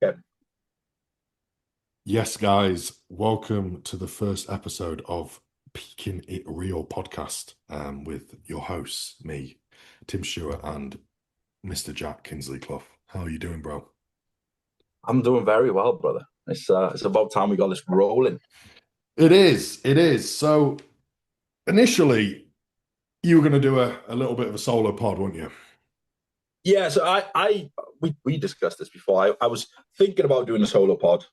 Yeah. Yes, guys, welcome to the first episode of Peaking It Real podcast with your hosts, me, Tim Stewart, and Mr. Jack Kinsey-Clough. How are you doing, bro? I'm doing very well, brother. It's about time we got this rolling. It is, it is. So initially, you were going to do a little bit of a solo pod, weren't you? Yeah, so we discussed this before. I was thinking about doing a solo pod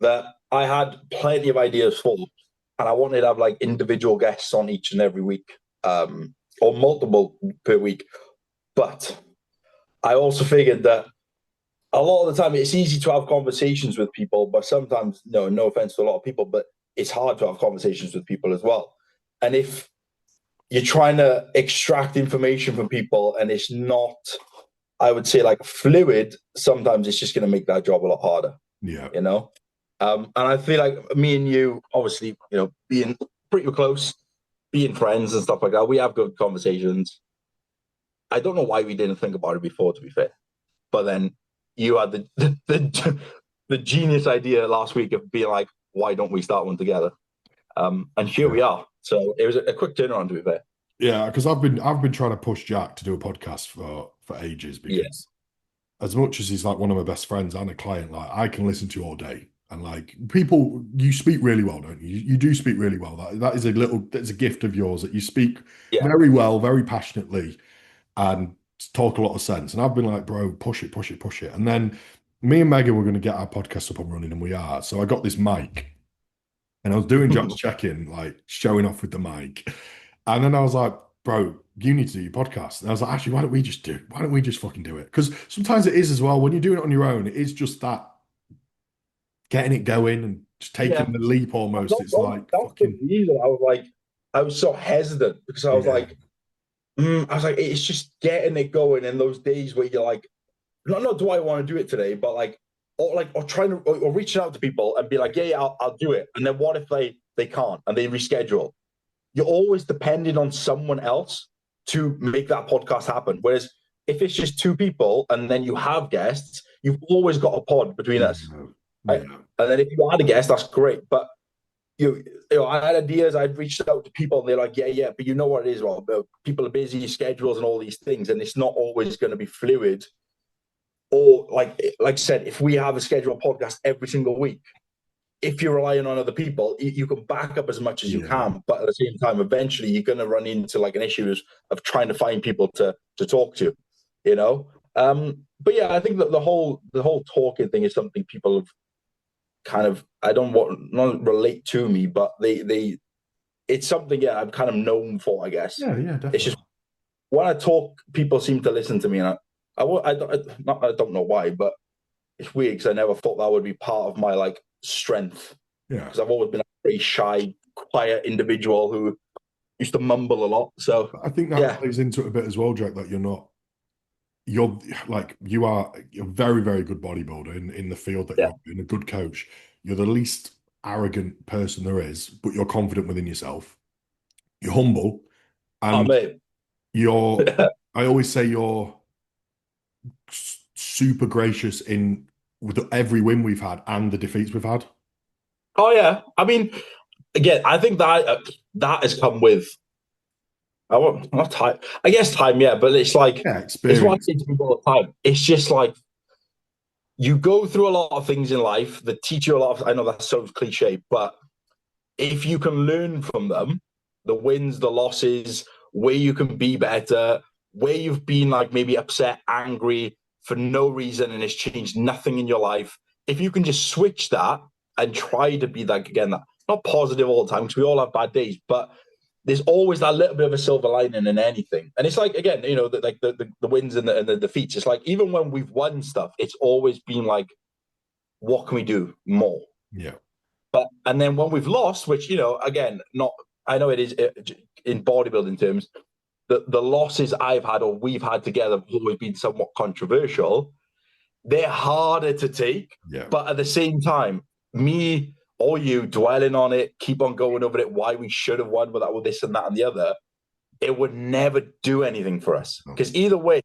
that I had plenty of ideas for, and I wanted to have like individual guests on each and every week, or multiple per week. But I also figured that a lot of the time it's easy to have conversations with people, but sometimes, no offense to a lot of people, but it's hard to have conversations with people as well. And if you're trying to extract information from people and it's not, I would say, like fluid, sometimes it's just going to make that job a lot harder, Yeah. you know? And I feel like me and you, obviously, being pretty close, being friends and stuff like that, we have good conversations. I don't know why we didn't think about it before, to be fair. But then you had the genius idea last week of being like, why don't we start one together? And here Yeah. we are. So it was a quick turnaround, to be fair. Yeah, because I've been trying to push Jack to do a podcast for ages Yeah, because as much as he's like one of my best friends and a client, like I can listen to all day. And like people, you speak really well, don't you? You do speak really well. That is that's a gift of yours that you speak yeah. very well, very passionately, and talk a lot of sense. And I've been like, bro, push it, push it, push it. And then me and Megan were going to get our podcast up and running, and we are. So I got this mic, and I was doing Jack's check-in, like showing off with the mic. And then I was like, bro, you need to do your podcast. And I was like, actually, why don't we just fucking do it? Because sometimes it is as well. When you're doing it on your own, it is just that getting it going and just Yeah. taking the leap almost. It's like That's the fucking, reason I was so hesitant because yeah, I was like, it's just getting it going in those days where you're like, not do I want to do it today, but or trying to or reaching out to people and be like, yeah, I'll do it. And then what if they can't and they reschedule? You're always depending on someone else to make that podcast happen. Whereas if it's just two people and then you have guests, you've always got a pod between us. yeah, Right? yeah, And then if you had a guest, that's great. But I had ideas. I'd reached out to people, and they're like, "Yeah." But you know what it is, well, people are busy, schedules, and all these things, and it's not always going to be fluid. Or like I said, if we have a scheduled podcast every single week, if you're relying on other people, you can back up as much as you yeah. can, but at the same time, eventually you're going to run into like an issue of trying to find people to talk to, you know. But yeah, I think that the whole talking thing is something people have kind of I don't want not relate to me, but they it's something I'm kind of known for, I guess. Yeah, yeah, It's just definitely. when I talk, people seem to listen to me, and I don't know why, but it's weird because I never thought that would be part of my like strength Yeah. because I've always been a pretty shy, quiet individual who used to mumble a lot. So I think that yeah, plays into it a bit as well, Jack, that you're like you are a very, very good bodybuilder in the field that yeah. you're in, a good coach. You're the least arrogant person there is, but you're confident within yourself. You're humble, Oh and mate. you're I always say you're super gracious in with every win we've had and the defeats we've had. Oh yeah. I mean, again, I think that has come with I want not time. I guess time, yeah, but Yeah, it's what I experience. say to people all the time. It's just like you go through a lot of things in life that teach you a lot of. I know that sounds cliche, but if you can learn from them, the wins, the losses, where you can be better, where you've been like maybe upset, angry for no reason, and it's changed nothing in your life. If you can just switch that and try to be like again, that not positive all the time because we all have bad days, but there's always that little bit of a silver lining in anything. And it's like again, the wins and the defeats. It's like even when we've won stuff, it's always been like, what can we do more? Yeah, But and then when we've lost, which again, not I know it is in bodybuilding terms, the losses I've had or we've had together have always been somewhat controversial. They're harder to take, yeah, but at the same time, me or you dwelling on it, keep on going over it, why we should have won with that, with this and that and the other, it would never do anything for us no. because either way,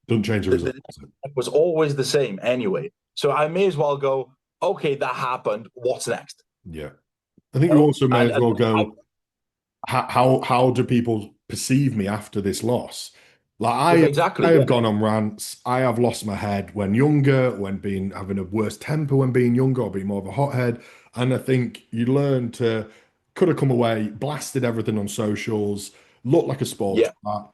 Doesn't change the the, result. the was always the same anyway. So I may as well go, okay, that happened. What's next? Yeah. I think You you know? also may as well go, how do people perceive me after this loss? Like I Exactly. have Yeah. gone on rants. I have lost my head when younger, when being having a worse temper when being younger, or being more of a hothead. And I think you learn to could have come away, blasted everything on socials, look like a sports Yeah. bar,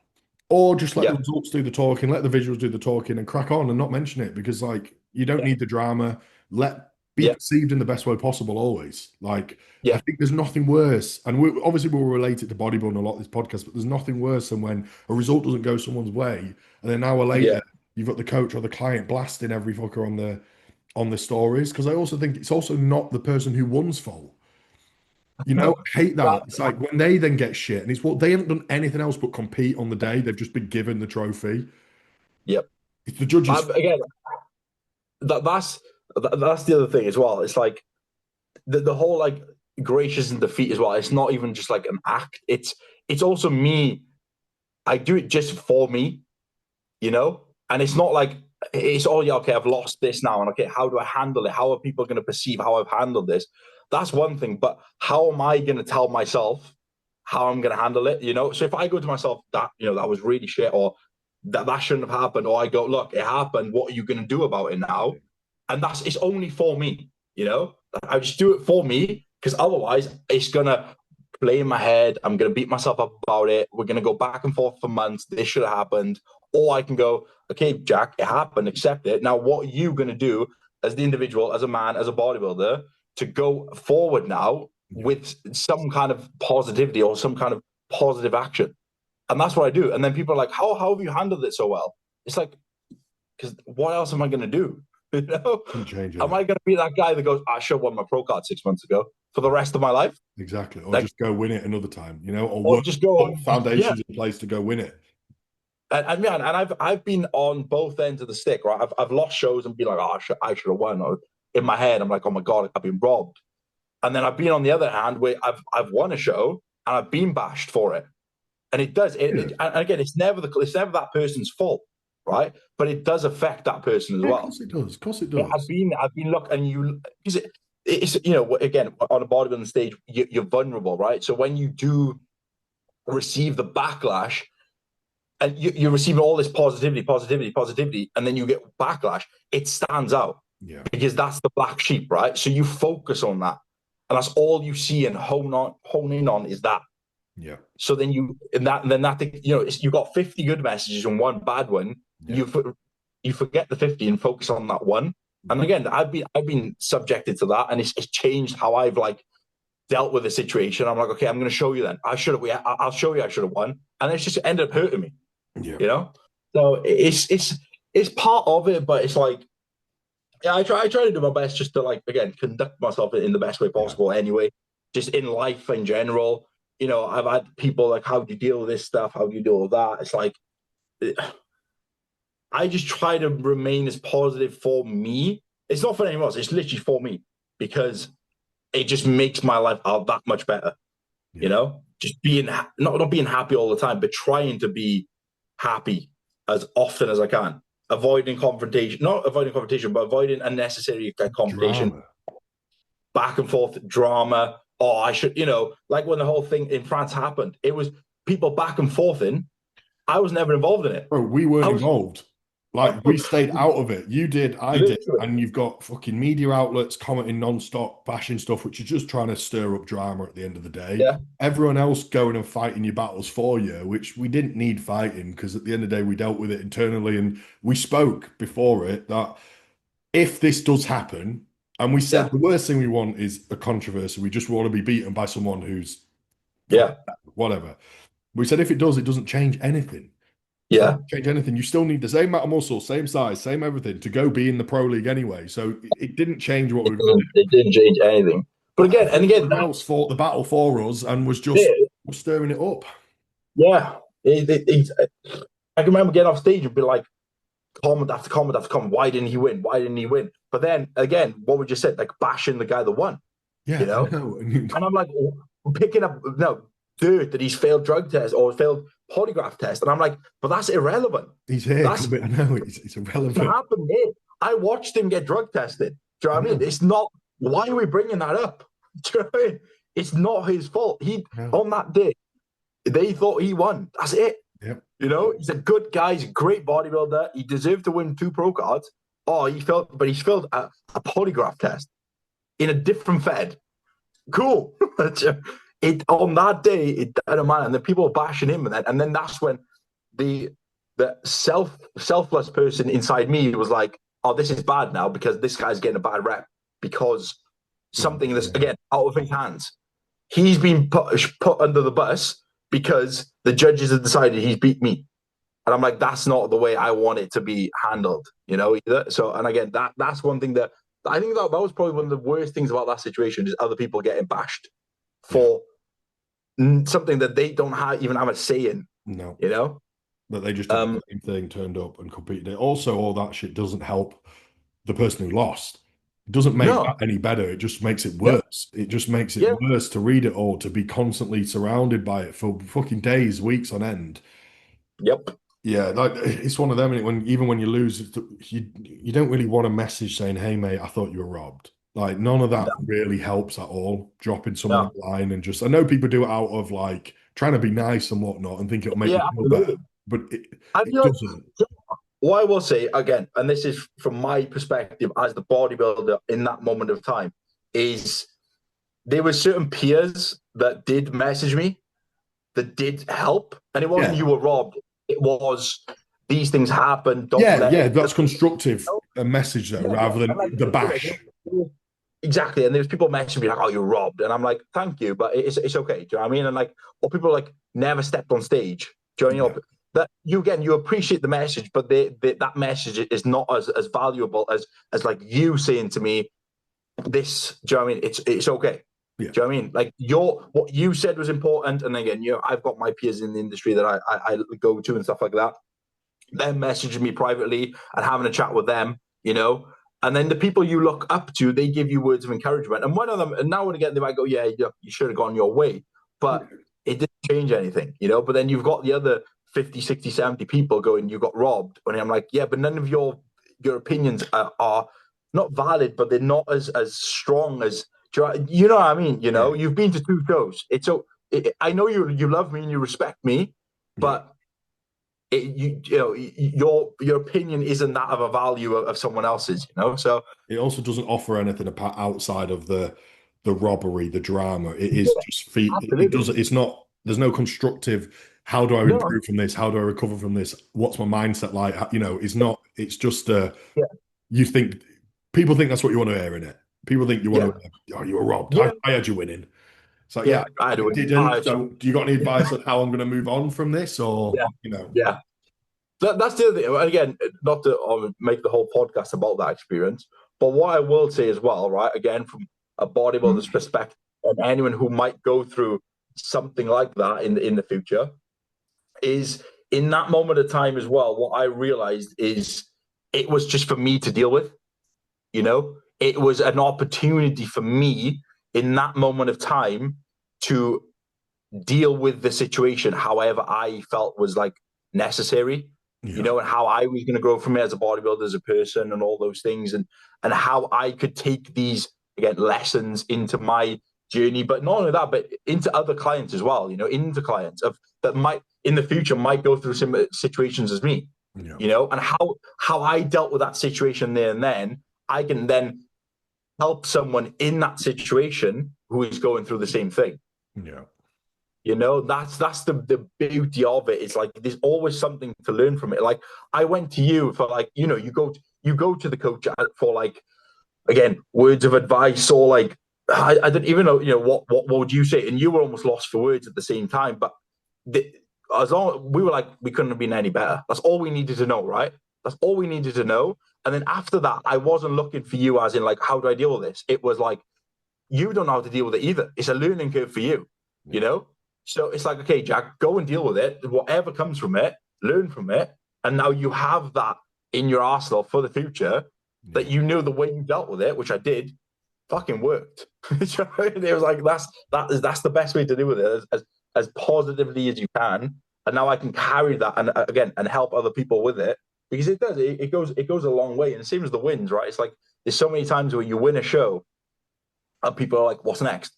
or just let the Yeah. results do the talking, let the visuals do the talking, and crack on and not mention it because like you don't Yeah. need the drama. Let be Yeah. perceived in the best way possible always. Like I Yeah. think there's nothing worse, and obviously we'll relate it to bodybuilding a lot this podcast, but there's nothing worse than when a result doesn't go someone's way, and then an hour Yeah. later you've got the coach or the client blasting every fucker on the stories. Because I also think it's also not the person who won's fault. No. I hate that. That, It's like when they then get shit, and it's what they haven't done anything else but compete on the day. They've just been given the trophy. yep. It's the judges. Again, that's the other thing as well. It's like the whole like gracious in defeat as well. It's not even just like an act. It's also me. I do it just for me, you know? And it's not like it's yeah, okay, I've lost this now, and okay, how do I handle it? How are people going to perceive how I've handled this? That's one thing, but how am I going to tell myself how I'm going to handle it? You know, so if I go to myself that that was really shit, or that shouldn't have happened, or I go, look, it happened. What are you going to do about it now? And it's only for me. You know, I just do it for me because otherwise it's gonna play in my head. I'm gonna beat myself up about it. We're gonna go back and forth for months. This should have happened. Or I can go, okay, Jack, it happened, accept it. Now, what are you going to do as the individual, as a man, as a bodybuilder, to go forward now Yeah. with some kind of positivity or some kind of positive action? And that's what I do. And then people are like, how have you handled it so well? It's like, because what else am I going to do? You know, Couldn't change am I anything. going to be that guy that goes, I should have won my pro card 6 months ago for the rest of my life? Exactly. Or Like, just go win it another time, or or work, just go, put yeah. foundations in place to go win it. And I've been on both ends of the stick, right? I've lost shows and been like, oh, I should have won. Or in my head, I'm like, oh my god, I've been robbed. And then I've been on the other hand where I've won a show and I've been bashed for it. And it does. Yeah. And again, it's never that person's fault, right? But it does affect that person as Yeah, of well. course it does. Of course it Yeah, does. I've been look, and you because it's again on a bodybuilding stage, you're vulnerable, right? So when you do receive the backlash and you're receiving all this positivity, and then you get backlash, it stands out Yeah. because that's the black sheep, right? So you focus on that, and that's all you see and hone in on is that. Yeah. So then you got 50 good messages and one bad one. Yeah. You forget the 50 and focus on that one. And Yeah. again, I've been subjected to that, and it's changed how I've like dealt with the situation. I'm like, okay, I'm going to show you then. I'll show you I should have won, and it's just ended up hurting me. Yeah. You know, so it's part of it, but it's like, yeah, I try to do my best just to like again conduct myself in the best way Yeah. possible. Anyway, just in life in general. I've had people like, how do you deal with this stuff? How do you deal with that? It's like I just try to remain as positive for me. It's not for anyone else. It's literally for me because it just makes my life out that much better. Yeah. Just being not being happy all the time, but trying to be happy as often as I can. Avoiding confrontation, not avoiding confrontation, but avoiding unnecessary confrontation, Drama. back and forth drama. Oh, I should, like when the whole thing in France happened, it was people back and forth in. I was never involved in it. Bro, we weren't I was involved. Like we stayed out of it. You did, I did, literally, and you've got fucking media outlets commenting non-stop, bashing stuff, which is just trying to stir up drama at the end of the day. yeah, Everyone else going and fighting your battles for you, which we didn't need fighting because at the end of the day we dealt with it internally and we spoke before it that if this does happen, and we said yeah, the worst thing we want is a controversy. We just want to be beaten by someone who's yeah, whatever. We said if it does, it doesn't change anything. It yeah. doesn't change anything. You still need the same amount of muscle, same size, same everything to go be in the pro league anyway. So it didn't change what we were going to do. It didn't change anything. But But again, and again, everyone else fought the battle for us and was just it, stirring it up. yeah. I can remember getting off stage and be like, comment after comment after comment. Why didn't he win? Why didn't he win? But then again, what we just said, like bashing the guy that won, you Yeah, I know? know. And I'm like, picking up dirt that he's failed drug test or failed polygraph test. And I'm like, but that's irrelevant. He's here. That's I know it's what irrelevant. happened here. I watched him get drug tested. Do you know what I mean? It's not, why are we bringing that up? Do you know what I mean? It's not his fault. On that day, they thought he won. That's it. Yep. You know, he's a good guy. He's a great bodybuilder. He deserved to win 2 pro cards. Oh, he failed a polygraph test in a different Fed. Cool. On that day, it didn't matter. And then people were bashing him, and then that's when the selfless person inside me was like, oh, this is bad now because this guy's getting a bad rep because something that's, again, out of his hands. He's been put under the bus because the judges have decided he's beat me. And I'm like, that's not the way I want it to be handled, you know, either. So, and again, that's one thing that I think that was probably one of the worst things about that situation is other people getting bashed for something that they don't even have a say in. No. You know? That they just did the same thing, turned up and competed. Also, all that shit doesn't help the person who lost. It doesn't make that any better. It just makes it worse. It just makes it worse to read it all, to be constantly surrounded by it for fucking days, weeks on end. Yep. Yeah, like it's one of them. Even when you lose, you don't really want a message saying, "Hey, mate, I thought you were robbed." Like none of that really helps at all. Dropping someone a line and just, I know people do it out of like trying to be nice and whatnot and think it'll make you feel better, but it doesn't. What I will say again, and this is from my perspective as the bodybuilder in that moment of time, is there were certain peers that did message me, that did help, and it wasn't you were robbed. It was these things happen. That's constructive a message though, rather than the bash. Exactly, and there's people messaging me like, "Oh, you're robbed," and I'm like, "Thank you, but it's okay." Do you know what I mean? And like, or people like never stepped on stage. Do you know what I mean? That you appreciate the message, but that message is not as valuable as like you saying to me, "This." Do you know what I mean? It's okay. Yeah. Do you know what I mean? Like what you said was important, and again, I've got my peers in the industry that I go to and stuff like that. Them messaging me privately and having a chat with them, you know, and then the people you look up to, they give you words of encouragement. And one of them, and now and again, they might go, "Yeah, you should have gone your way," but it didn't change anything, you know. But then you've got the other 50, 60, 70 people going, "You got robbed," and I'm like, "Yeah, but none of your opinions are not valid, but they're not as strong as." You know what I mean? You know, you've been to 2 shows. I know you love me and you respect me, but your opinion isn't that of a value of someone else's. You know, so it also doesn't offer anything outside of the robbery, the drama. It is just it does. It's not. There's no constructive. How do I improve from this? How do I recover from this? What's my mindset like? You know, it's not. It's just you think people think that's what you want to hear in it. People think you want to, oh, you were robbed. I had you winning. So I do. So do you got any advice on how I'm going to move on from this, or you know? Yeah, that's the other thing. Again, not to make the whole podcast about that experience, but what I will say as well, right? Again, from a bodybuilder's perspective, and anyone who might go through something like that in the future, is in that moment of time as well. What I realized is it was just for me to deal with. You know, it was an opportunity for me in that moment of time to deal with the situation however I felt was like necessary, you know, and how I was going to grow from it as a bodybuilder, as a person, and all those things, and how I could take these, again, lessons into my journey, but not only that, but into other clients as well, you know, into clients that might in the future might go through similar situations as me, you know, and how I dealt with that situation there and then, I can then help someone in that situation who is going through the same thing. Yeah. You know, that's the beauty of it. It's like there's always something to learn from it. Like I went to you for like, you know, you go to the coach for like, again, words of advice, or like I don't even know, you know, what would you say? And you were almost lost for words at the same time. But as long we were like, we couldn't have been any better. That's all we needed to know, right? That's all we needed to know. And then after that, I wasn't looking for you as in like, how do I deal with this? It was like, you don't know how to deal with it either. It's a learning curve for you, you know? So it's like, okay, Jack, go and deal with it. Whatever comes from it, learn from it. And now you have that in your arsenal for the future, that you know the way you dealt with it, which I did, fucking worked. It was like, that's the best way to deal with it, as positively as you can. And now I can carry that and again, and help other people with it, because it does. It goes a long way, and the same as the wins, right? It's like there's so many times where you win a show, and people are like, "What's next?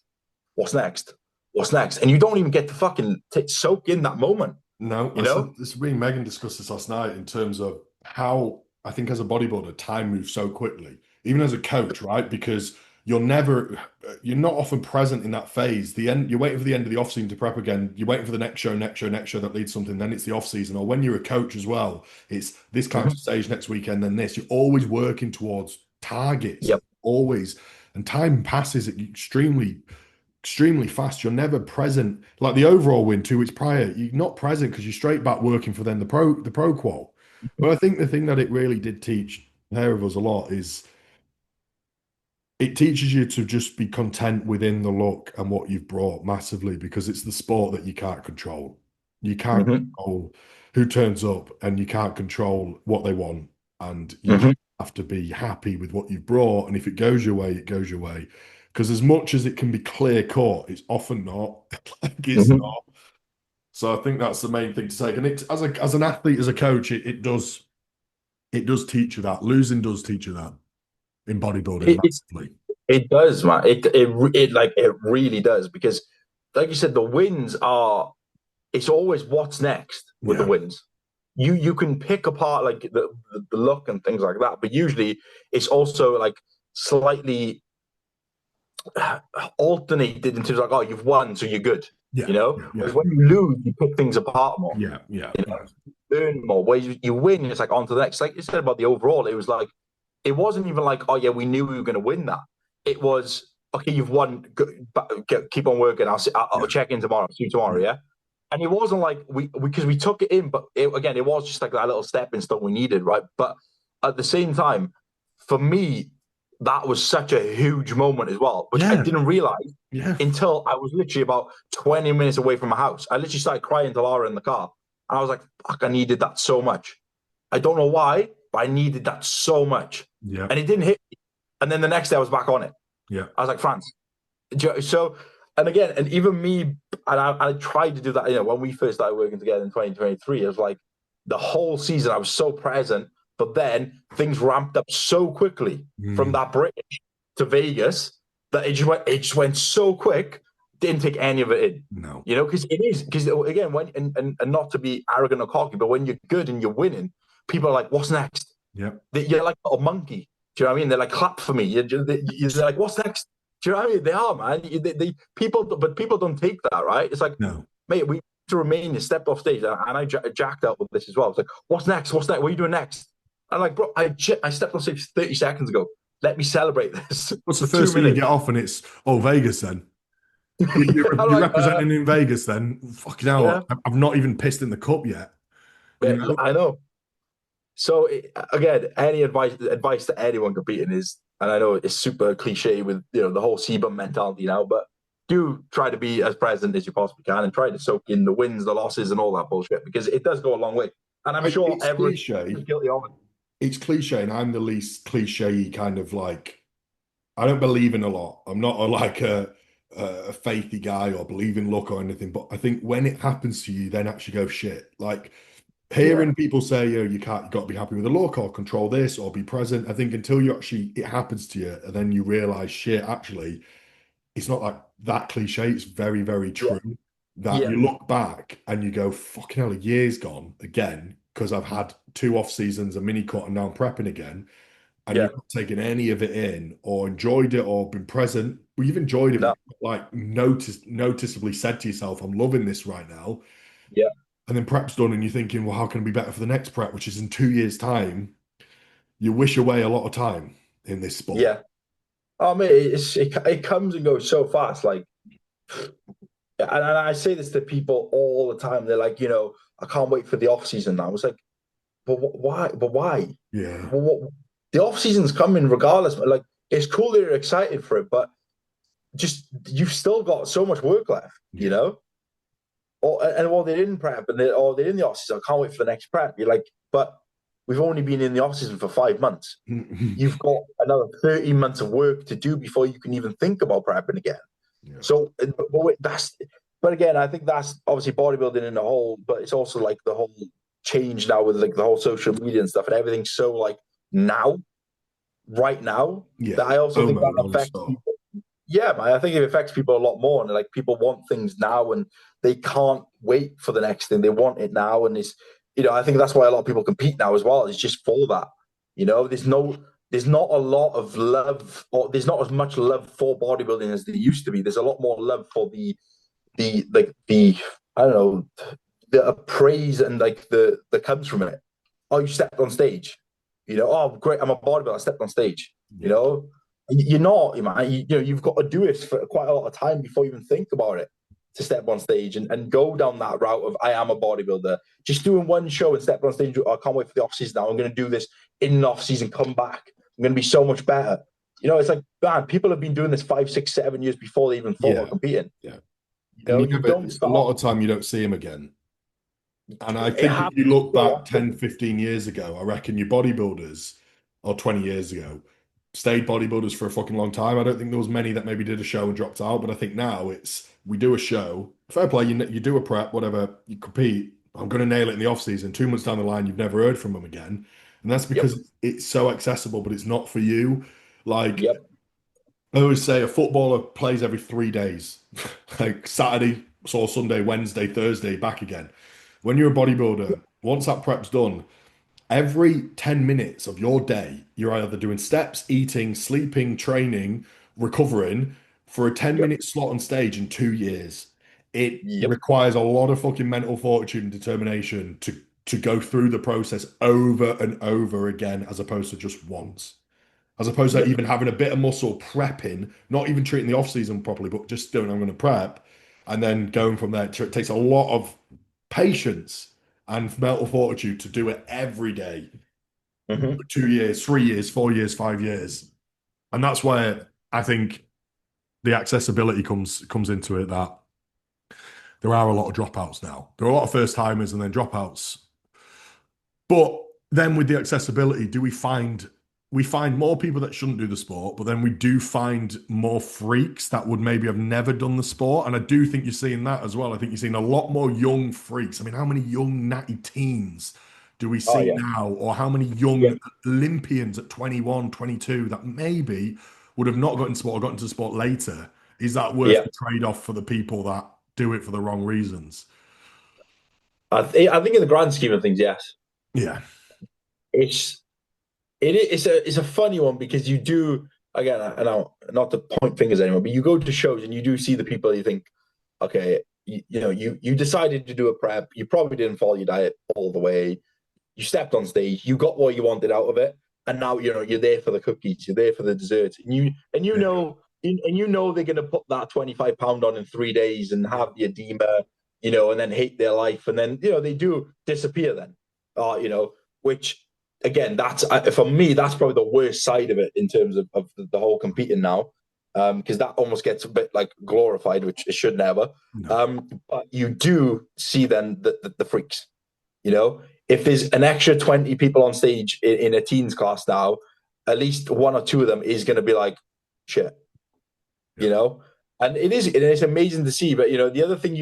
What's next? What's next?" And you don't even get to fucking soak in that moment. No, You know? me and Megan discussed this last night in terms of how I think as a bodybuilder, time moves so quickly, even as a coach, right? Because you're not often present in that phase. You're waiting for the end of the off season to prep again. You're waiting for the next show, next show that leads something. Then it's the off season. Or when you're a coach as well, it's this kind of stage next weekend, then this. You're always working towards targets, Yep. always. And time passes extremely fast. You're never present. Like the overall win 2 weeks prior, you're not present because you're straight back working for then the pro qual. But I think the thing that it really did teach the pair of us a lot is it teaches you to just be content within the look and what you've brought massively, because it's the sport that you can't control. You can't control who turns up, and you can't control what they want. And you just have to be happy with what you've brought. And if it goes your way, it goes your way. Because as much as it can be clear cut, it's often not. Like it's not. So I think that's the main thing to take. And it, as an athlete, as a coach, it does teach you that. Losing does teach you that in bodybuilding massively. It does, man. It really does, because, like you said, the wins are. It's always what's next with the wins. You can pick apart like the look and things like that, but usually it's also like slightly alternated into like, oh, you've won, so you're good. You know, because when you lose, you pick things apart more. Yeah. You know? Learn more. Where you win, it's like on to the next. Like you said about the overall, it was like it wasn't even like, oh yeah, we knew we were going to win that. It was, okay, you've won. Keep on working. I'll check in tomorrow. See you tomorrow. Yeah. And it wasn't like because we took it in, but it was just like that little stepping stone we needed, right? But at the same time, for me, that was such a huge moment as well, which I didn't realize until I was literally about 20 minutes away from my house. I literally started crying to Laura in the car, and I was like, "Fuck, I needed that so much." I don't know why, but I needed that so much. Yeah. And it didn't hit me. And then the next day, I was back on it. Yeah. I was like, France. So. And again, and even me, and I tried to do that, you know, when we first started working together in 2023, it was like the whole season I was so present, but then things ramped up so quickly from that British to Vegas that it just went so quick, didn't take any of it in. No. You know, because again, when and not to be arrogant or cocky, but when you're good and you're winning, people are like, what's next? Yeah. You're like a monkey. Do you know what I mean? They're like, clap for me. You're like, what's next? Do you know what I mean? They are, man. But people don't take that, right? It's like, no, mate, we to Romania stepped off stage, and I jacked up with this as well. It's like, what's next? What's next? What are you doing next? I'm like, bro, I stepped off stage 30 seconds ago. Let me celebrate this. What's the first thing you get off, and it's Vegas then? You're like, representing in Vegas then? Fucking hell, yeah. I've not even pissed in the cup yet. You know? I know. So again, any advice to anyone competing is, and I know it's super cliche with, you know, the whole CBUM mentality now, but do try to be as present as you possibly can and try to soak in the wins, the losses, and all that bullshit, because it does go a long way. And I'm sure everyone's guilty of it. It's cliche, and I'm the least cliche kind of like. I don't believe in a lot. I'm not a faithy guy or believe in luck or anything. But I think when it happens to you, then actually go shit. Like hearing people say, you got to be happy with the luck or control this or be present. I think until it happens to you, and then you realize, shit, actually, it's not like that cliche. It's very, very true. That you look back and you go, fucking hell, a year's gone again, because I've had 2 off seasons, a mini cut, and now I'm prepping again. And you've not taken any of it in or enjoyed it or been present. Well, you've enjoyed it, like noticeably said to yourself, I'm loving this right now. Yeah. And then prep's done, and you're thinking, well, how can it be better for the next prep, which is in 2 years' time? You wish away a lot of time in this sport. Yeah. I mean, it comes and goes so fast. Like, and I say this to people all the time. They're like, you know, I can't wait for the off season now. It's like, but why? But why? Yeah. The off season's coming regardless. But like, it's cool that you're excited for it, but just you've still got so much work left. You know. Or they're in prep they're in the off season. I can't wait for the next prep. You're like, but we've only been in the off season for 5 months. You've got another 13 months of work to do before you can even think about prepping again. Yeah. So, but again, I think that's obviously bodybuilding in the whole, but it's also like the whole changed now with like the whole social media and stuff, and everything's so like now, right now, Yeah. that I also think FOMO that affects non-stop. people. Yeah, man, I think it affects people a lot more, and like people want things now, and they can't wait for the next thing. They want it now, and it's I think that's why a lot of people compete now as well. It's just for that. There's not a lot of love, or there's not as much love for bodybuilding as there used to be. There's a lot more love for the I don't know, the praise and like the that comes from it. Oh, you stepped on stage. Oh great, I'm a bodybuilder, I stepped on stage. Yeah. You're not, man. You've got to do it for quite a lot of time before you even think about it to step on stage and go down that route of I am a bodybuilder. Just doing one show and step on stage. Oh, I can't wait for the off season now. I'm going to do this in the off season. Come back. I'm going to be so much better. It's like, man, people have been doing this 5, 6, 7 years before they even thought Yeah. of competing. Yeah. And You don't a lot start. of time you don't see him again. And I It think if you happens look so back often. 10, 15 years ago, I reckon your bodybuilders, or 20 years ago, stayed bodybuilders for a fucking long time. I don't think there was many that maybe did a show and dropped out, but I think now it's we do a show, fair play, you do a prep, whatever, you compete. I'm going to nail it in the off season. 2 months down the line, you've never heard from them again, and that's Yep. because it's so accessible, but it's not for you. Like Yep. I always say, a footballer plays every 3 days, like Saturday, or Sunday, Wednesday, Thursday, back again. When you're a bodybuilder, once that prep's done, every 10 minutes of your day, you're either doing steps, eating, sleeping, training, recovering for a 10 Yep. minute slot on stage in 2 years. It Yep. requires a lot of fucking mental fortitude and determination to go through the process over and over again, as opposed to just once. As opposed to Yep. even having a bit of muscle prepping, not even treating the off season properly, but just doing, I'm going to prep and then going from there. It takes a lot of patience and mental fortitude to do it every day Hmm. for 2 years, 3 years, 4 years, 5 years. And that's where I think the accessibility comes into it, that there are a lot of dropouts now. There are a lot of first timers and then dropouts. But then with the accessibility, we find more people that shouldn't do the sport, but then we do find more freaks that would maybe have never done the sport. And I do think you're seeing that as well. I think you're seeing a lot more young freaks. I mean, how many young natty teens do we Oh see yeah. now? Or how many young Yep. Olympians at 21, 22 that maybe would have not gotten sport or got into sport later? Is that worth Yeah. the trade-off for the people that do it for the wrong reasons? I think in the grand scheme of things, yes. Yeah. It's it's a funny one because you do, again, and I not to point fingers anymore, but you go to shows and you do see the people you think, okay, you decided to do a prep, you probably didn't follow your diet all the way, you stepped on stage, you got what you wanted out of it, and now you're there for the cookies, you're there for the dessert, Yeah. and they're gonna put that 25 pound on in 3 days and Yeah. have the edema, and then hate their life, and then they do disappear then, which again, that's for me, that's probably the worst side of it in terms of the whole competing now, because that almost gets a bit like glorified, which it should never. No. But you do see then the freaks, if there's an extra 20 people on stage in a teens class now, at least one or two of them is going to be like, shit, Yeah. you know? And it's amazing to see. But, the other thing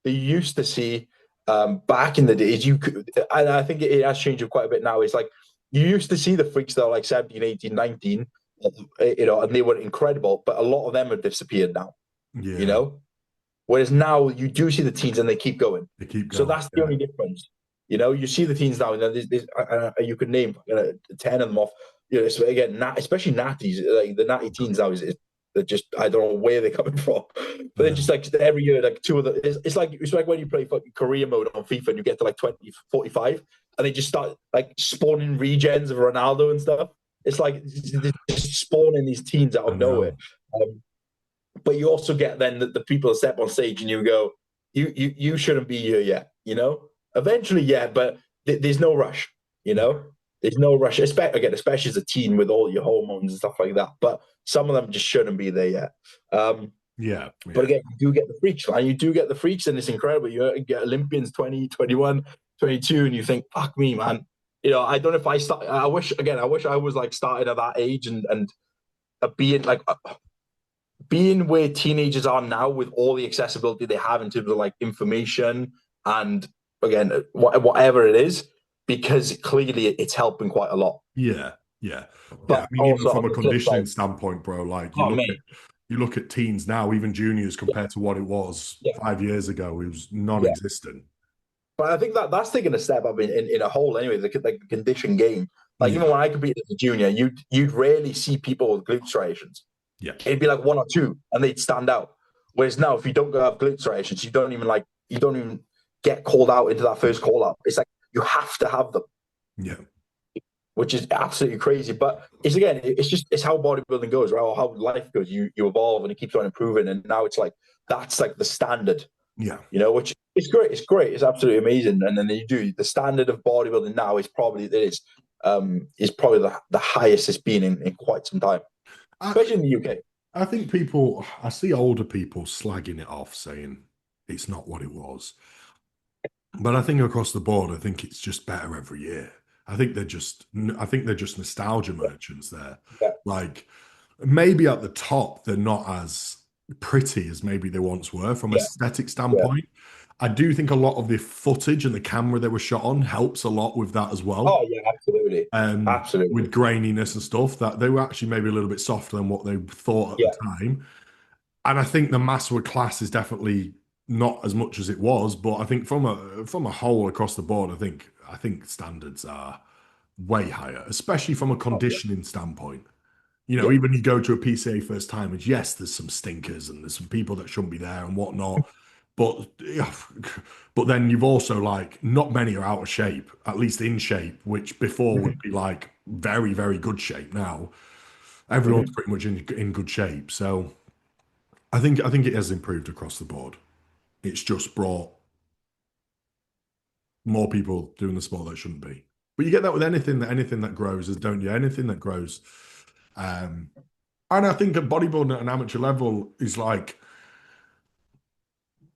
that you used to see back in the days, you could, and I think it has changed quite a bit now. It's like you used to see the freaks that are like 17, 18, 19, and they were incredible, but a lot of them have disappeared now, you Yeah. know? Whereas now you do see the teens and they keep going. They keep So going. that's the Yeah. only difference. You see the teens now, and you could name 10 of them off. So again, especially natties, like the natty teens now they're just, I don't know where they're coming from, but they're No. just like every year, like two of the. It's like when you play fucking career mode on FIFA and you get to like 20, 45, and they just start like spawning regens of Ronaldo and stuff. It's like they're just spawning these teens out I of nowhere. know. Um, but you also get then the people that step on stage and you go, you shouldn't be here yet, Eventually, yeah, but there's no rush, There's no rush, especially as a teen with all your hormones and stuff like that. But some of them just shouldn't be there yet. Yeah. But Yeah. again, you do get the freaks, and you do get the freaks, and it's incredible. You get Olympians 20, 21, 22, and you think, fuck me, man. I don't know if I wish I was like started at that age and being where teenagers are now with all the accessibility they have in terms of like information and again, whatever it is, because clearly it's helping quite a lot. Yeah, yeah, yeah. I But mean, even also from on a the flip conditioning side, standpoint, bro, like oh mate, you look at teens now, even juniors yeah, compared to what it was yeah, 5 years ago, it was yeah. non-existent. But I think that that's taking a step up in a whole anyway. The condition game, like even Yeah, when I competed as a junior, you'd rarely see people with glute striations. yeah, It'd be like one or two, and they'd stand out. Whereas now, if you don't go have glute striations, you don't even get called out into that first call up. It's like you have to have them, yeah, which is absolutely crazy. But it's how bodybuilding goes, right? Or how life goes. You evolve and it keeps on improving, and now it's like that's like the standard, yeah. which is great. It's great. It's absolutely amazing. And then you do the standard of bodybuilding now is probably the highest it's been in quite some time, I, especially in the UK. I think I see older people slagging it off, saying it's not what it was. But I think across the board, I think it's just better every year. I think they're just nostalgia merchants there. Yeah, Like maybe at the top, they're not as pretty as maybe they once were from an yeah, aesthetic yeah. standpoint. I do think a lot of the footage and the camera they were shot on helps a lot with that as well. Oh yeah, absolutely, With absolutely. graininess and stuff, that they were actually maybe a little bit softer than what they thought at Yeah. the time. And I think the massword class is definitely not as much as it was, but I think from a whole across the board, I think standards are way higher, especially from a Oh yeah. conditioning standpoint. Yeah. Even you go to a PCA first time, and yes, there's some stinkers and there's some people that shouldn't be there and whatnot. But yeah, but then you've also like not many are out of shape, at least in shape, which before would Mhm. be like very, very good shape. Now everyone's Mhm. pretty much in good shape. So I think it has improved across the board. It's just brought more people doing the sport that shouldn't be. But you get that with anything that grows, don't you? Anything that grows. Um, and I think at bodybuilding at an amateur level is like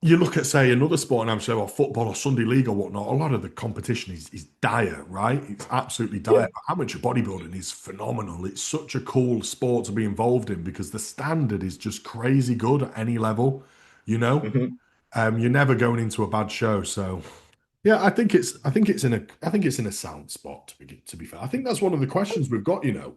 you look at, say, another sport in amateur or football or Sunday league or whatnot. A lot of the competition is dire, right? It's absolutely dire. Yeah. But amateur bodybuilding is phenomenal. It's such a cool sport to be involved in because the standard is just crazy good at any level. You know, Mhm. you're never going into a bad show. So yeah, I think it's in a sound spot to be fair. I think that's one of the questions we've got. Yeah,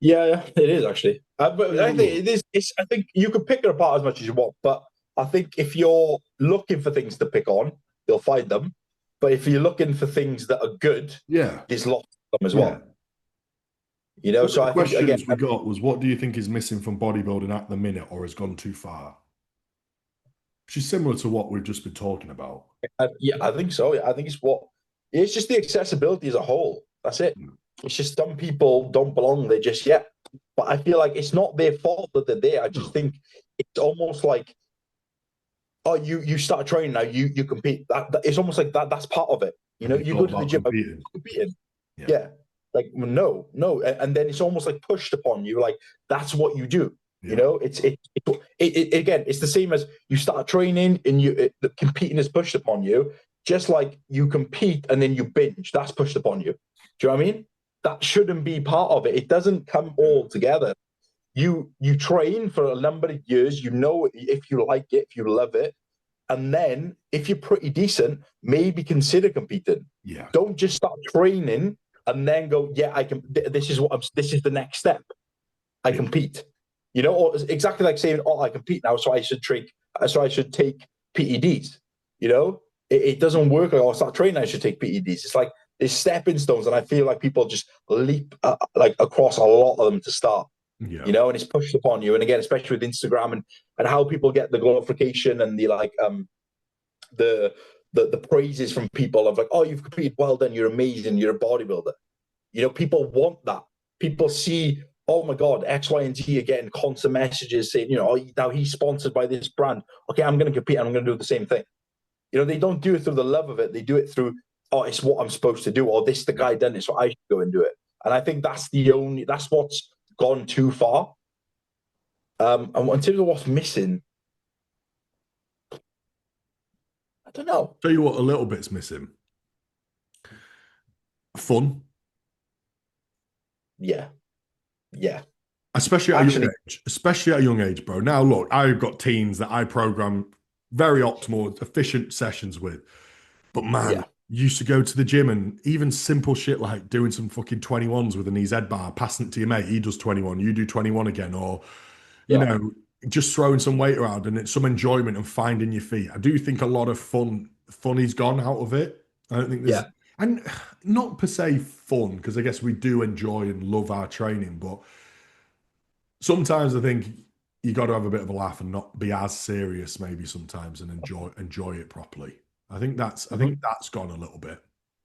yeah, it is actually. But Yeah, I think it is. I think you can pick it apart as much as you want, but I think if you're looking for things to pick on, you'll find them. But if you're looking for things that are good, yeah, there's lots of them as yeah. well. One of So the I think again, questions we got was, what do you think is missing from bodybuilding at the minute or has gone too far? Which is similar to what we've just been talking about. yeah, I think so. Yeah, I think it's just the accessibility as a whole. That's it. It's just some people don't belong there just yet. But I feel like it's not their fault that they're there. I just No, think it's almost like, oh, you start training now, you compete. It's almost like that's part of it. have you You go thought to the about gym, competing? competing. Yeah, Yeah. Like no. And then it's almost like pushed upon you, like that's what you do. yeah, Again, it's the same as you start training and the competing is pushed upon you, just like you compete and then you binge. That's pushed upon you. Do you know what I mean? That shouldn't be part of it. It doesn't come yeah, all together. You train for a number of years, if you like it, if you love it, and then if you're pretty decent, maybe consider competing. yeah, Don't just start training and then go, yeah, I can. This is the next step. I yeah, compete. Or exactly like saying, oh, I compete now, so I should take PEDs. It doesn't work like, oh, I start training, I should take PEDs. It's like there's stepping stones, and I feel like people just leap like across a lot of them to start. yeah, And it's pushed upon you. And again, especially with Instagram and how people get the glorification and the like the the praises from people of like, oh, you've competed, well done, you're amazing, you're a bodybuilder. People want that. People see, oh my God, X, Y, and Z are getting constant messages saying, oh, now he's sponsored by this brand. Okay, I'm going to compete and I'm going to do the same thing. They don't do it through the love of it. They do it through, oh, it's what I'm supposed to do, or this the yeah. guy done it, so I should go and do it. And I think that's what's gone too far. And in terms of what's missing, I don't know. Tell you what, a little bit's missing. Fun, Yeah, yeah. especially at a young Actually, age. Especially at a young age, bro. Now, look, I've got teens that I program very optimal, efficient sessions with. But man, Yeah. used to go to the gym and even simple shit like doing some fucking 21s with a knee Z bar, passing it to your mate. He does 21, you do 21 again, or you Yeah. know, just throwing some weight around and it's some enjoyment and finding your feet. I do think a lot of fun is gone out of it. I don't think there's, Yeah. and not per se fun, because I guess we do enjoy and love our training, but sometimes I think you got to have a bit of a laugh and not be as serious maybe sometimes and enjoy it properly. I Hmm. think that's gone a little bit.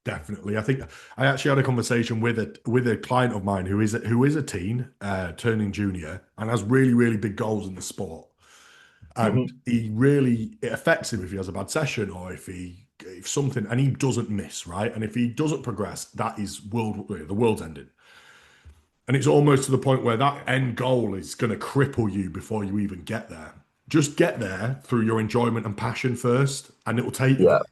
Definitely. I think I actually had a conversation with a client of mine who is a teen, turning junior, and has really, really big goals in the sport. And Hmm. it affects him if he has a bad session or if something and he doesn't miss, right? And if he doesn't progress, that is the world's ending. And it's almost to the point where that end goal is going to cripple you before you even get there. Just get there through your enjoyment and passion first, and it will take you Yeah. there.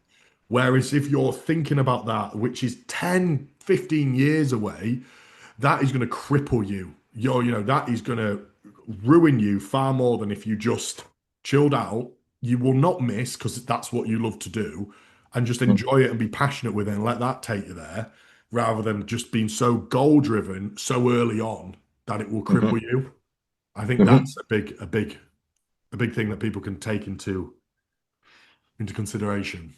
Whereas if you're thinking about that, which is 10, 15 years away, that is going to cripple you. That is going to ruin you far more than if you just chilled out. You will not miss because that's what you love to do, and just enjoy it and be passionate with it and let that take you there, rather than just being so goal driven so early on that it will cripple Hmm. you. I think Hmm. that's a big thing that people can take into consideration.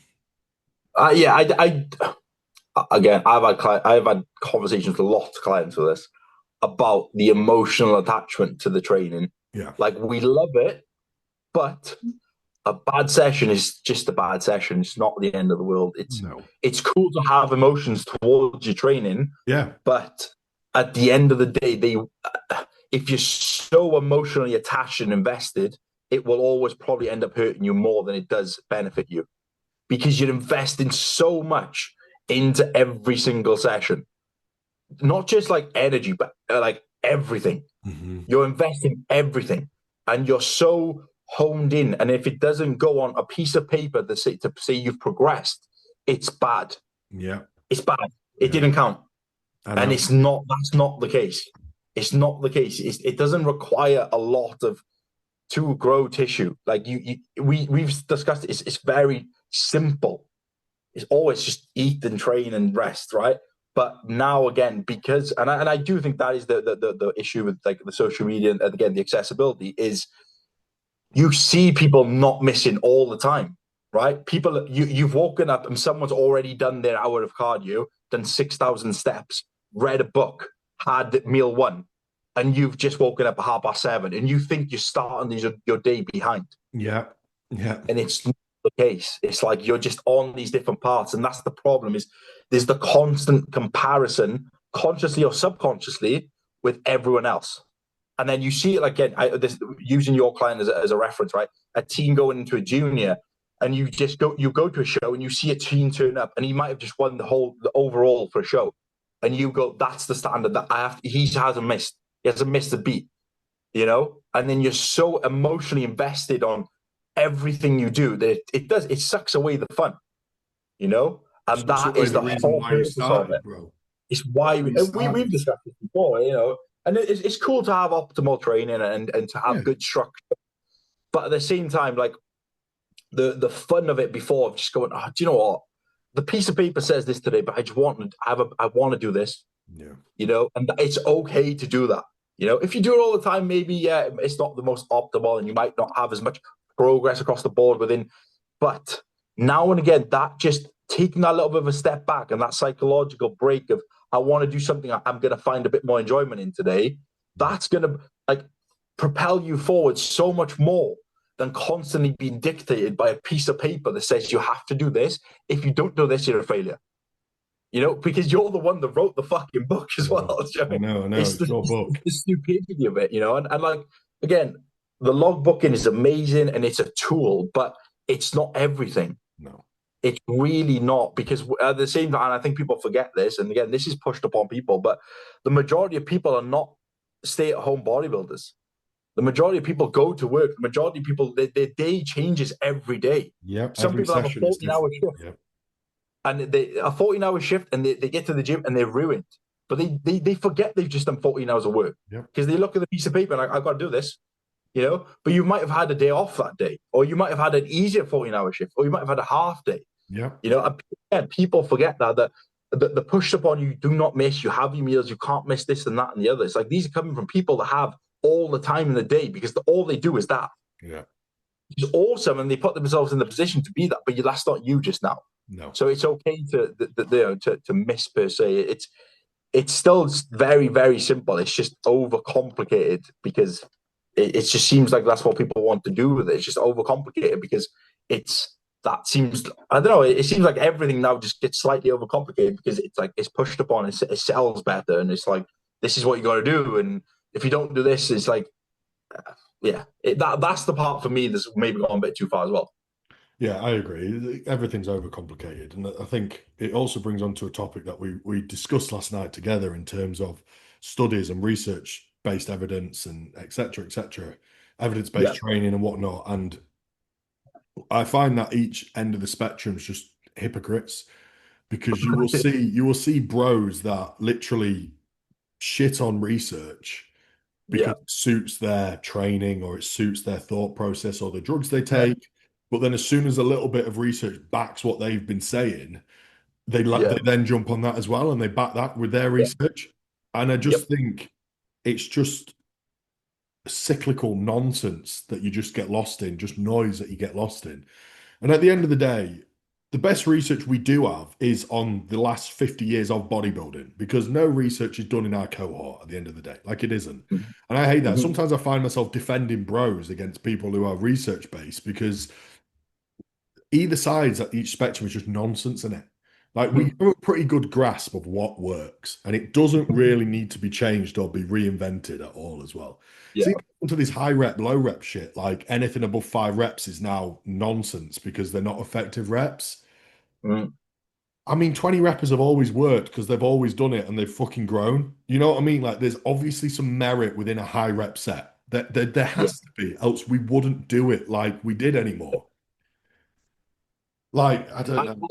Yeah. Again, I've had conversations with lots of clients with this about the emotional attachment to the training. Yeah. Like we love it, but a bad session is just a bad session. It's not the end of the world. No. It's cool to have emotions towards your training, Yeah. but at the end of the day, if you're so emotionally attached and invested, it will always probably end up hurting you more than it does benefit you because you're investing so much into every single session, not just like energy, but like everything. Hmm. You're investing everything, and you're so honed in. And if it doesn't go on a piece of paper to say you've progressed, it's bad. Yeah. It's bad. It Yeah. didn't count, I and know. it's not. That's not the case. It's not the case. It doesn't require a lot of to grow tissue. Like we've discussed. It's very simple. It's always just eat and train and rest, right? But now again, because and I do think that is the issue with like the social media and again the accessibility is you see people not missing all the time, right? People you've woken up and someone's already done their hour of cardio, done 6,000 steps, read a book, had meal one, and you've just woken up at 7:30, and you think you're starting your day behind, Yeah. Yeah. and it's not the case. It's like you're just on these different paths, and that's the problem. Is there's the constant comparison, consciously or subconsciously, with everyone else. And then you see it like, again, using your client as a reference, right? A teen going into a junior, and you go to a show and you see a teen turn up, and he might have just won the overall for a show, and you go, that's the standard that I have. He hasn't missed a beat, and then you're so emotionally invested on everything you do that it sucks away the fun, and Sucks that away is the the reason whole why you purpose of started, it. bro. It's why Why you we've started. discussed this before, and it's cool to have optimal training and to have Yeah. good structure, but at the same time, like the fun of it before of just going, do you know what? The piece of paper says this today, but I want to do this, Yeah. and it's okay to do that. If you do it all the time, maybe it's not the most optimal, and you might not have as much progress across the board within. But now and again, that just taking that little bit of a step back and that psychological break of I want to do something I'm going to find a bit more enjoyment in today. Yeah. That's going to like propel you forward so much more than constantly being dictated by a piece of paper that says you have to do this. If you don't do this, you're a failure. Because you're the one that wrote the fucking book as well. I know, I know. It's It's your it's book. the stupidity of it, and like again, the logbooking is amazing and it's a tool, but it's not everything. No. It's really not, because at the same time, and I think people forget this, and again, this is pushed upon people, but the majority of people are not stay-at-home bodybuilders. The majority of people go to work. The majority of people, their day changes every day. Yep. Some Every people have a session is 14-hour different. shift, Yep. and a 14-hour shift, and they get to the gym and they're ruined. But they forget they've just done 14 hours of work Yep. because they look at the piece of paper and like, I've got to do this, But you might have had a day off that day, or you might have had an easier 14-hour shift, or you might have had a half day. Yeah. You know, and again, people forget that the push upon you, do not miss, you have your meals, you can't miss this and that and the other. It's like these are coming from people that have all the time in the day because all they do is that. Yeah. It's awesome, and they put themselves in the position to be that, but that's not you just now. No. So it's okay to miss per se. It's still very, very simple. It's just overcomplicated because it just seems like that's what people want to do with it. It's just overcomplicated because that seems, I don't know, it seems like everything now just gets slightly overcomplicated because it's like it's pushed upon, it sells better, and it's like this is what you got to do, and if you don't do this, it's like that's the part for me that's maybe gone a bit too far as well. Yeah, I agree. Everything's overcomplicated. And I think it also brings on to a topic that we discussed last night together in terms of studies and research-based evidence and et cetera, evidence-based Yeah, training and whatnot. And I find that each end of the spectrum is just hypocrites because you will see bros that literally shit on research because yeah, it suits their training or it suits their thought process or the drugs they yeah, take. But then as soon as a little bit of research backs what they've been saying, they yeah, then jump on that as well and they back that with their yeah, research. And I yep. just think it's just cyclical nonsense that you just get lost in, just noise that you get lost in. And at the end of the day, the best research we do have is on the last 50 years of bodybuilding because no research is done in our cohort at the end of the day. Like it isn't. And I hate that. Mm-hmm. Sometimes I find myself defending bros against people who are research based because either side's at each spectrum is just nonsense in it. Like we Mm-hmm. have a pretty good grasp of what works, and it doesn't really need to be changed or be reinvented at all as well. Yeah. See, into this high rep, low rep shit, like anything above 5 reps is now nonsense because they're not effective reps. Mm-hmm. I mean, 20 reppers have always worked because they've always done it and they've fucking grown. You know what I mean? Like, there's obviously some merit within a high rep set. There Yeah. has to be, else we wouldn't do it like we did anymore. Like, I don't I, know.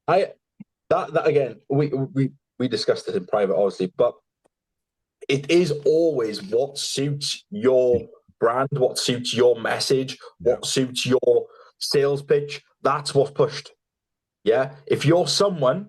I that again, we discussed it in private, obviously, but it is always what suits your brand, what suits your message, Yeah. what suits your sales pitch. That's what's pushed. Yeah. If you're someone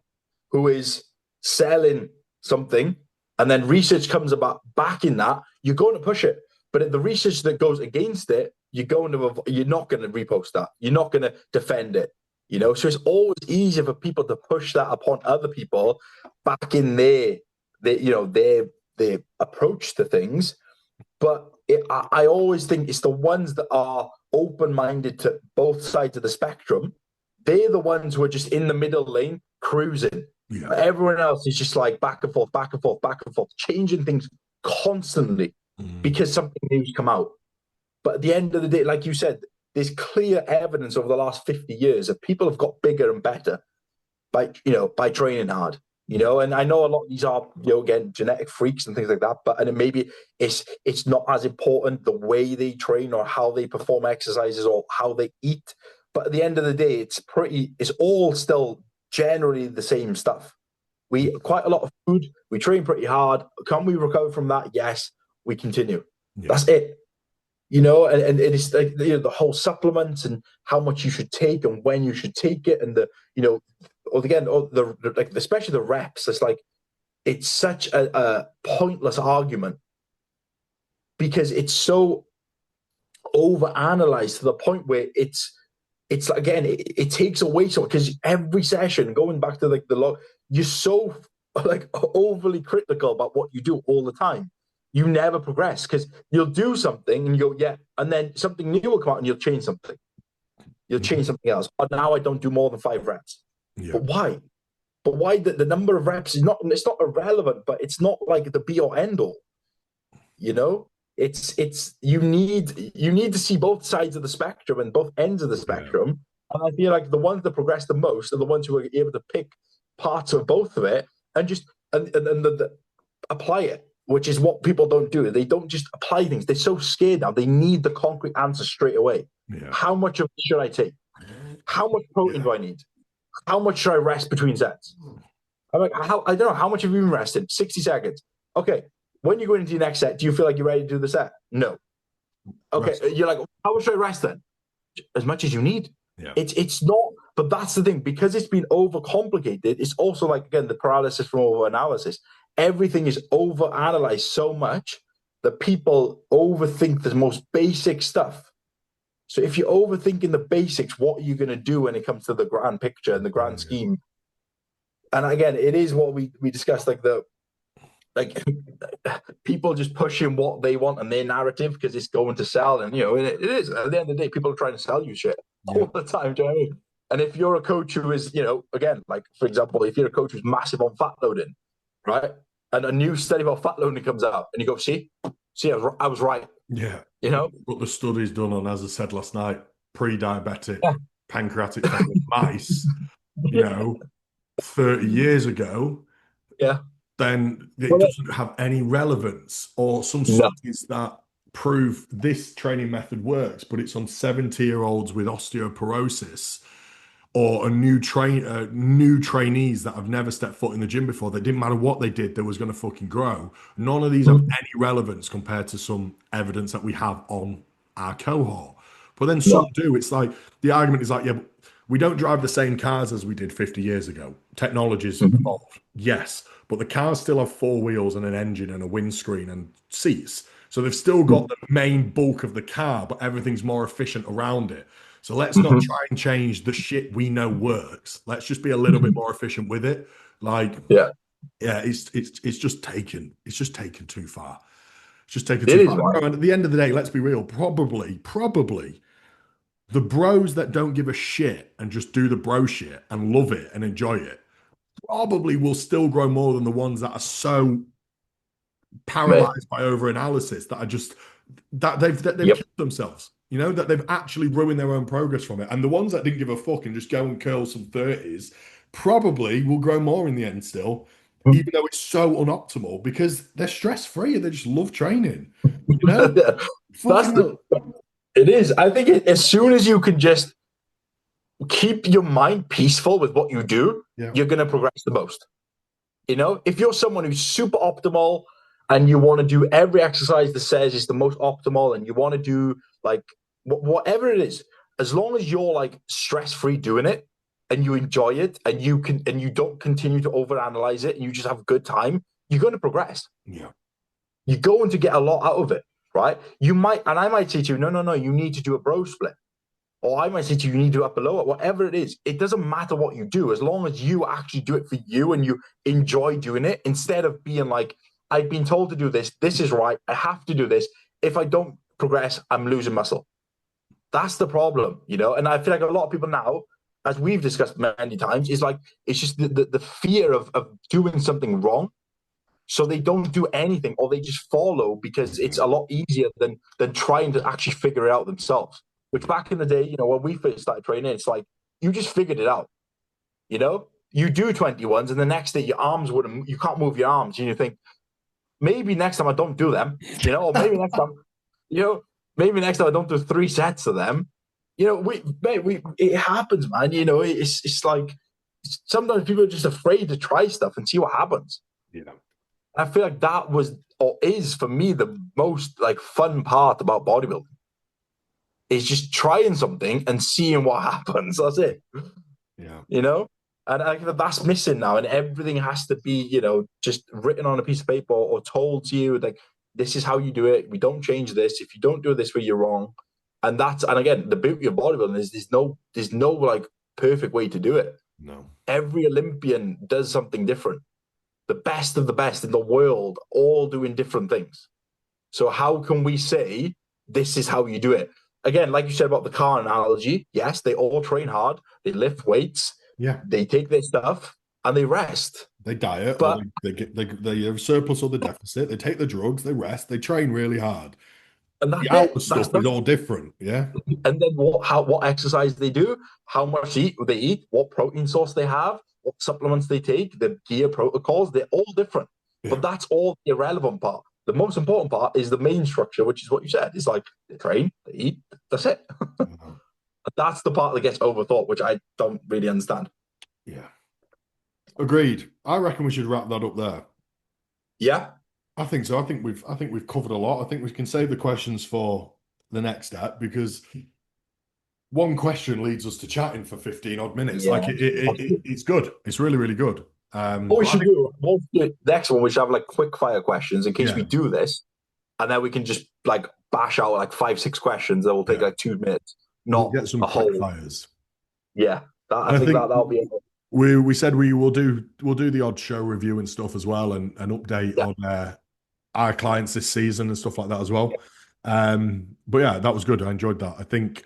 who is selling something and then research comes about backing that, you're going to push it. But if the research that goes against it, you're not going to repost that. You're not going to defend it. You know, so it's always easier for people to push that upon other people back in their approach to things. But I always think it's the ones that are open-minded to both sides of the spectrum. They're the ones who are just in the middle lane cruising. Yeah. But everyone else is just like back and forth, back and forth, back and forth, changing things constantly Mm. because something new's come out. But at the end of the day, like you said, there's clear evidence over the last 50 years that people have got bigger and better by training hard. Yeah. And I know a lot of these are, again, genetic freaks and things like that, but and maybe it's not as important the way they train or how they perform exercises or how they eat. But at the end of the day, it's all still generally the same stuff. We eat quite a lot of food, we train pretty hard. Can we recover from that? Yes, we continue. Yeah. That's it. And it's like the whole supplements and how much you should take and when you should take it, and or again, like especially the reps. It's such a pointless argument because it's so overanalyzed to the point where it's like, again, it takes away so because every session going back to like the log, you're so like overly critical about what you do all the time. You never progress because you'll do something and you'll and then something new will come out and you'll change something. You'll change something else. But now I don't do more than 5 reps. Yeah. But why? But why the number of reps is not, it's not irrelevant, but it's not like the be or end all. It's you need to see both sides of the spectrum and both ends of the Yeah. spectrum. And I feel like the ones that progress the most are the ones who are able to pick parts of both of it and just apply it, which is what people don't do. They don't just apply things. They're so scared now. They need the concrete answer straight away. Yeah. How much of it should I take? How much protein do I need? How much should I rest between sets? I'm like, I don't know. How much have you been resting? 60 seconds. Okay. When you go into your next set, do you feel like you're ready to do the set? No. Okay. Rest. You're like, how much should I rest then? As much as you need. Yeah. It's not But that's the thing, because it's been overcomplicated. It's also like, again, the paralysis from overanalysis. Everything is overanalyzed so much that people overthink the most basic stuff. So if you're overthinking the basics, what are you going to do when it comes to the grand picture and the grand scheme? And again, it is what we discussed, like people just pushing what they want and their narrative because it's going to sell. And it is, at the end of the day, people are trying to sell you shit all the time. Do you know what I mean? And if you're a coach who is, again, like for example, if you're a coach who's massive on fat loading, right? And a new study about fat loading comes out, and you go, see, I was right. Yeah. But the studies done on, as I said last night, pre-diabetic pancreatic mice, 30 years ago, yeah, then it doesn't have any relevance. Or some studies that prove this training method works, but it's on 70-year-olds with osteoporosis, or new trainees that have never stepped foot in the gym before. They didn't matter what they did, they was going to fucking grow. None of these have any relevance compared to some evidence that we have on our cohort. But then some do. It's like, the argument is like, yeah, but we don't drive the same cars as we did 50 years ago. Technology's evolved, yes, but the cars still have 4 wheels and an engine and a windscreen and seats. So they've still got the main bulk of the car, but everything's more efficient around it. So let's not try and change the shit we know works. Let's just be a little bit more efficient with it. Like, it's just taken too far. It's just taken too far. And at the end of the day, let's be real. Probably the bros that don't give a shit and just do the bro shit and love it and enjoy it probably will still grow more than the ones that are so paralyzed by overanalysis that are just that they've killed themselves. That they've actually ruined their own progress from it. And the ones that didn't give a fuck and just go and curl some 30s probably will grow more in the end still, even though it's so unoptimal, because they're stress-free and they just love training. It is. I think as soon as you can just keep your mind peaceful with what you do, you're going to progress the most. If you're someone who's super optimal and you want to do every exercise that says it's the most optimal, and you want to do like whatever it is, as long as you're like stress-free doing it and you enjoy it, and you don't continue to overanalyze it, and you just have a good time, you're going to progress. You're going to get a lot out of it, right? I might say to you, no, you need to do a bro split. Or I might say to you, you need to do upper lower. Whatever it is, it doesn't matter what you do, as long as you actually do it for you and you enjoy doing it, instead of being like, I've been told to do this. This is right. I have to do this. If I don't progress, I'm losing muscle. That's the problem, And I feel like a lot of people now, as we've discussed many times, is like, it's just the fear of doing something wrong. So they don't do anything, or they just follow because it's a lot easier than trying to actually figure it out themselves. Which back in the day, when we first started training, it's like, you just figured it out. You do 21s, and the next day your arms you can't move your arms. And you think, maybe next time I don't do them, or maybe next time, maybe next time I don't do 3 sets of them. It happens, man. It's like, sometimes people are just afraid to try stuff and see what happens. I feel like that was, or is for me, the most like fun part about bodybuilding. Is just trying something and seeing what happens. That's it. And I think that's missing now, and everything has to be, just written on a piece of paper or told to you, like, this is how you do it. We don't change this. If you don't do it this way, you're wrong. And again, the beauty of bodybuilding is there's no like perfect way to do it. No. Every Olympian does something different. The best of the best in the world, all doing different things. So how can we say this is how you do it? Again, like you said about the car analogy, yes, they all train hard. They lift weights. They take their stuff and they rest. They diet, or they have surplus or the deficit. They take the drugs. They rest. They train really hard. And that's the outward stuff is all different. And then what exercise they do, how much they eat, what protein source they have, what supplements they take, the gear protocols, they're all different. But that's all the irrelevant part. The most important part is the main structure, which is what you said. It's like they train, they eat, that's it. That's the part that gets overthought, which I don't really understand. Agreed. I reckon we should wrap that up there. Yeah. I think so. I think we've covered a lot. I think we can save the questions for the next step, because one question leads us to chatting for 15 odd minutes. Yeah. Like it's good. It's really, really good. What we But I should think, do, the next one, we should have like quick fire questions in case we yeah, do this, and then we can just like bash out like 5, 6 questions that will take yeah, like 2 minutes, we'll not get some a quick whole. fires. Yeah, I And I think think that'll be it. we said we'll do the odd show review and stuff as well, and update Yeah. on our clients this season and stuff like that as well. But yeah, that was good. I enjoyed that. I think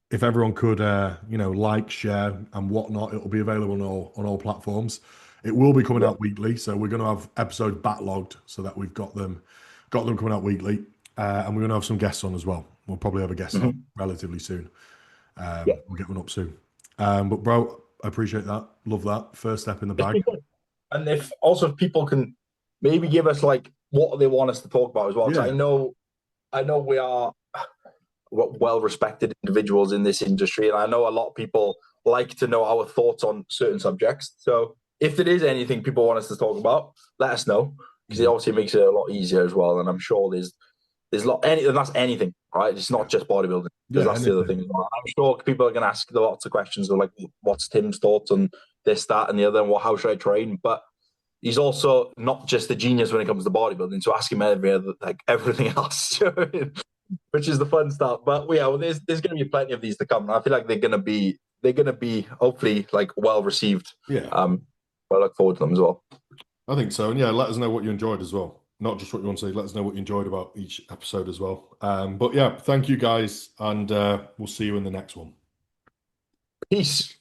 if everyone could, like, share, and whatnot, it'll be available on all platforms. It will be coming Yeah. out weekly, so we're going to have episodes backlogged so that we've got them coming out weekly, and we're going to have some guests on as well. We'll probably have a guest on Mhm. relatively soon. Yeah. We'll get one up soon. But bro, I appreciate that. Love that. First step in the It's bag. been good. And if people can maybe give us like what they want us to talk about as well, because Yeah, I know we are well respected individuals in this industry, and I know a lot of people like to know our thoughts on certain subjects. So if there is anything people want us to talk about, let us know, because it yeah, obviously makes it a lot easier as well. And I'm sure there's and that's anything, right? It's yeah, not just bodybuilding, because yeah. that's the other Anything. thing as well. I'm sure people are going to ask lots of questions of like, what's Tim's thoughts on this, that, and the other, and how should I train? But he's also not just a genius when it comes to bodybuilding. So ask him everything else, which is the fun stuff. But yeah, well, there's going to be plenty of these to come. And I feel like they're going to be hopefully like well received. Yeah, I look forward to them as well. I think so. And yeah, let us know what you enjoyed as well. Not just what you want to say. Let us know what you enjoyed about each episode as well. But yeah, thank you guys, and we'll see you in the next one. Peace.